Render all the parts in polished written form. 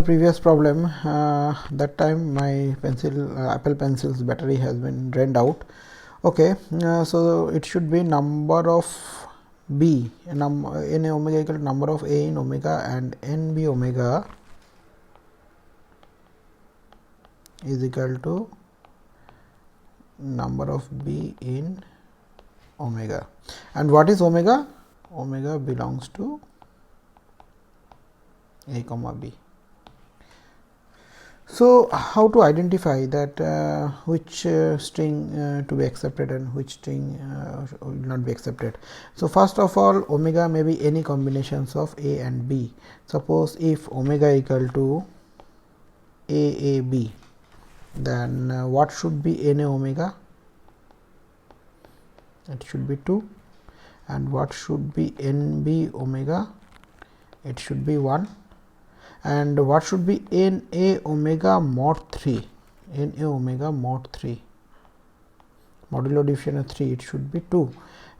previous problem, that time my pencil Apple Pencil's battery has been drained out. Okay, so it should be number of b n omega equal to number of a in omega and n b omega is equal to number of b in omega. And what is omega? Omega belongs to a comma b. So, how to identify that which string to be accepted and which string will not be accepted. So, first of all, omega may be any combinations of a and b. Suppose if omega equal to AAB, then what should be n omega? It should be 2. And what should be NB omega? It should be 1. And what should be NA omega mod 3? NA omega mod 3. Modulo division of 3, it should be 2.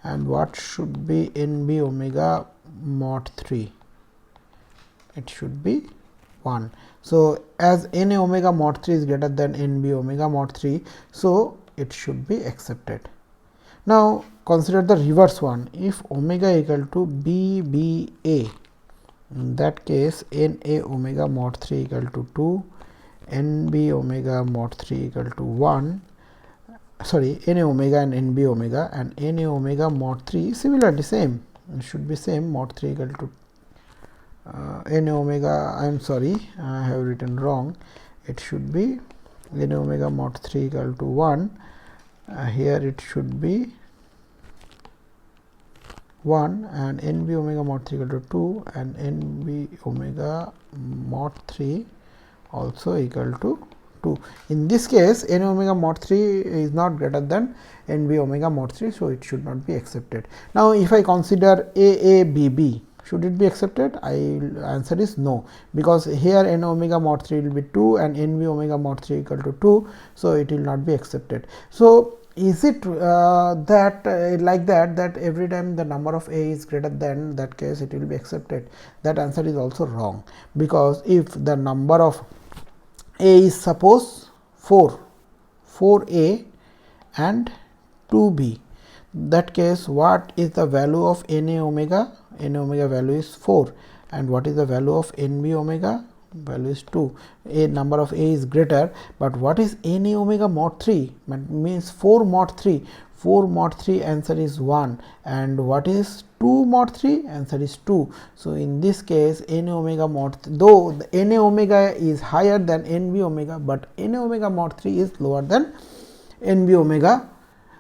And what should be NB omega mod 3? It should be 1. So, as NA omega mod 3 is greater than NB omega mod 3, so it should be accepted. Now, consider the reverse one. If omega equal to BBA, in that case NA omega mod 3 equal to 2, NB omega mod 3 equal to 1, sorry, NA omega and NB omega, and NA omega mod 3 similarly same, it should be same, mod 3 equal to NA omega, I am sorry, I have written wrong, it should be NA omega mod 3 equal to 1. Here it should be 1 and NB omega mod 3 equal to 2 and NB omega mod 3 also equal to 2. In this case, N omega mod 3 is not greater than NB omega mod 3, so it should not be accepted. Now, if I consider AABB, should it be accepted? Answer is no, because here N omega mod 3 will be 2 and NB omega mod 3 equal to 2, so it will not be accepted. So, is it like that every time the number of a is greater than that case it will be accepted? That answer is also wrong, because if the number of a is suppose 4a and 2b, that case what is the value of NA omega? NA omega value is 4, and what is the value of NB omega? Value is 2. A number of a is greater, but what is NA omega mod 3? Means 4 mod 3. 4 mod 3 answer is 1, and what is 2 mod 3? Answer is 2. So, in this case NA omega mod, though the NA omega is higher than NB omega, but NA omega mod 3 is lower than NB omega.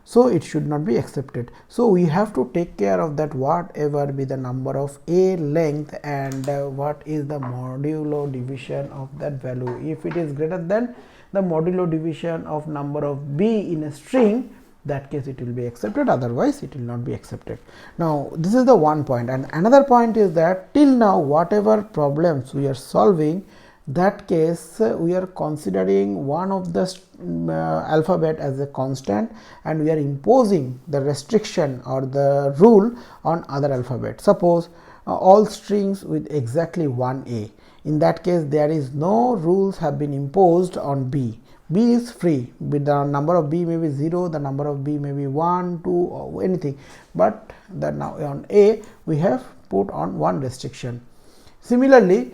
So, it should not be accepted. So, we have to take care of that whatever be the number of a length and what is the modulo division of that value. If it is greater than the modulo division of number of b in a string, that case it will be accepted, otherwise it will not be accepted. Now, this is the one point, and another point is that till now whatever problems we are solving, that case we are considering one of the alphabet as a constant, and we are imposing the restriction or the rule on other alphabet. Suppose all strings with exactly one a, in that case there is no rules have been imposed on b. B is free, with the number of b may be 0, the number of b may be 1, 2 or anything, but the now on a we have put on one restriction. Similarly,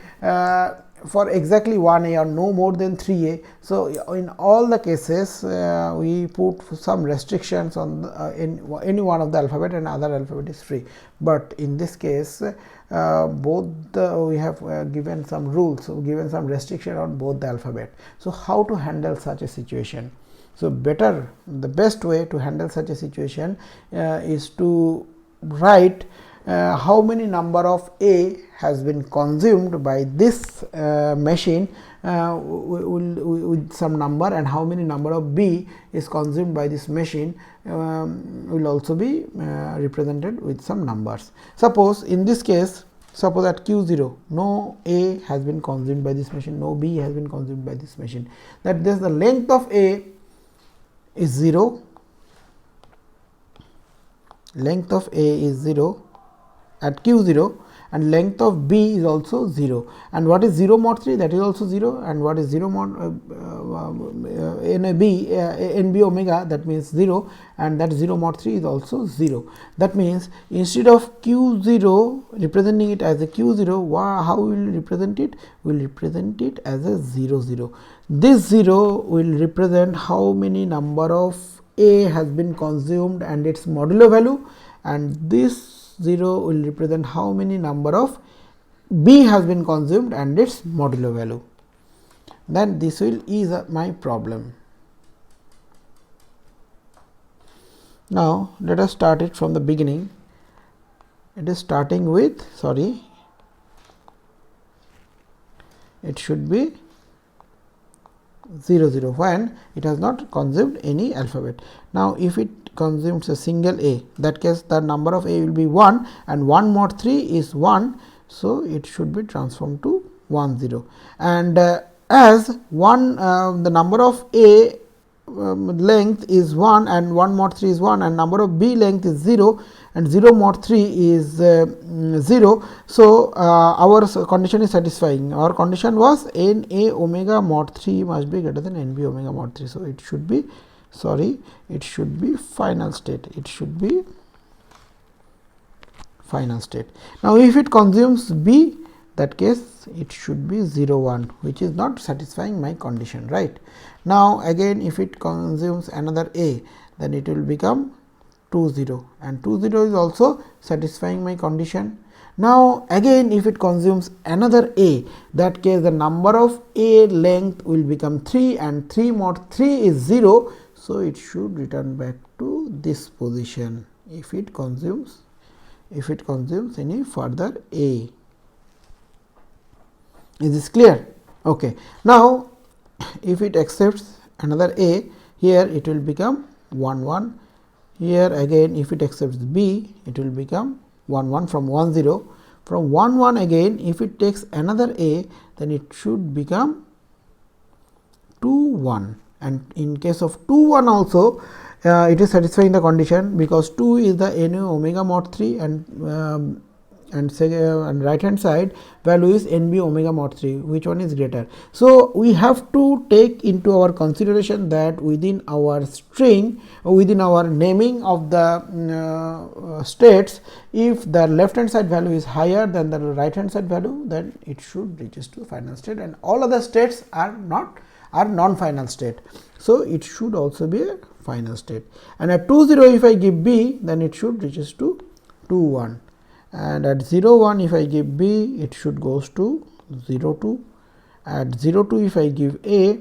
for exactly 1 a or no more than 3 a. So, in all the cases we put some restrictions on any one of the alphabet and other alphabet is free, but in this case both we have given some rules, so given some restriction on both the alphabet. So, how to handle such a situation? So, the best way to handle such a situation is to write how many number of a has been consumed by this machine with some number, and how many number of b is consumed by this machine will also be represented with some numbers. Suppose in this case, suppose at q0 no a has been consumed by this machine, no b has been consumed by this machine, that the length of a is 0, length of a is 0 at q0, and length of B is also 0. And what is 0 mod 3? That is also 0. And what is 0 mod NB omega? That means 0, and that 0 mod 3 is also 0. That means instead of Q0 representing it as a Q0, how we will represent it? We will represent it as a 0 0. This 0 will represent how many number of A has been consumed and its modulo value, and this 0 will represent how many number of B has been consumed and its modulo value. Then this will ease my problem. Now let us start it from the beginning. It is starting with, it should be 0 0 when it has not consumed any alphabet. Now if it consumes a single A, that case the number of A will be 1, and 1 mod 3 is 1. So it should be transformed to 1 0, and as 1 the number of A length is 1 and 1 mod 3 is 1, and number of B length is 0 and 0 mod 3 is 0. So our condition is satisfying. Our condition was N A omega mod 3 must be greater than N B omega mod 3. So it should be, it should be final state. It should be final state. Now if it consumes B, that case it should be 0 1, which is not satisfying my condition, right? Now again if it consumes another A, then it will become 2 0, and 2 0 is also satisfying my condition. Now again if it consumes another A, that case the number of A length will become 3, and 3 mod 3 is 0. So it should return back to this position if it consumes any further A. Is this clear? Okay. Now if it accepts another A, here it will become 1 1. Here again if it accepts B, it will become 1 1 from 1 0. From 1 1 again if it takes another A, then it should become 2 1, and in case of 2 1 also it is satisfying the condition, because 2 is the N omega mod 3, and right hand side value is N B omega mod 3, which one is greater. So we have to take into our consideration that within our string, within our naming of the states, if the left hand side value is higher than the right hand side value, then it should reaches to final state, and all other states are non-final state. So it should also be a final state. And at 2 0 if I give B, then it should reaches to 2 1, and at 0 1 if I give B, it should goes to 0 2. At 0 2 if I give A,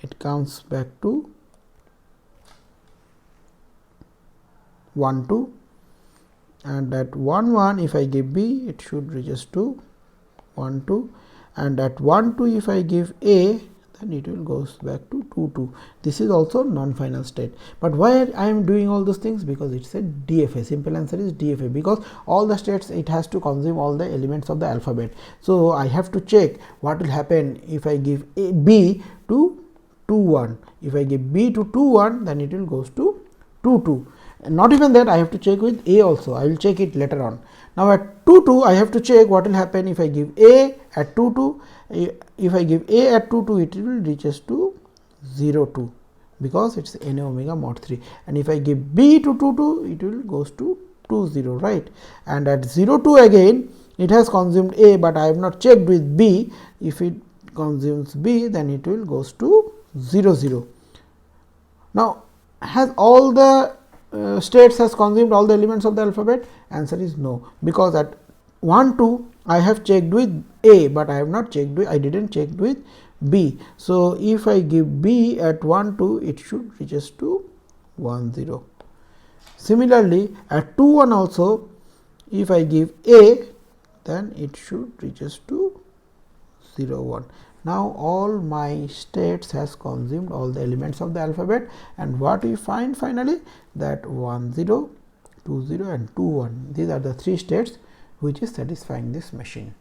it comes back to 1 2, and at 1 1 if I give B, it should reaches to 1 2, and at 1 2 if I give A, then it will goes back to 2 2. This is also non-final state. But why I am doing all those things? Because it is a DFA. Simple answer is DFA, because all the states it has to consume all the elements of the alphabet. So I have to check what will happen if I give B to 2 1. If I give B to 2 1, then it will goes to 2 2. And not even that, I have to check with A also. I will check it later on. Now at 2 2 I have to check what will happen if I give A at 2 2. If I give A at 2 2, it will reaches to 0 2, because it is N omega mod 3, and if I give B to 2 2, it will goes to 2 0, right? And at 0 2 again it has consumed A, but I have not checked with B. If it consumes B, then it will goes to 0 0. Now has all the states has consumed all the elements of the alphabet? Answer is no, because at 1 2 I have checked with A, but I have not checked with, I didn't check with B. So if I give B at 1 2, it should reaches to 1 0. Similarly at 2 1 also, if I give A, then it should reaches to 0 1. Now all my states has consumed all the elements of the alphabet, and what we find finally, that 1 0, 2 0 and 2 1. These are the 3 states which is satisfying this machine.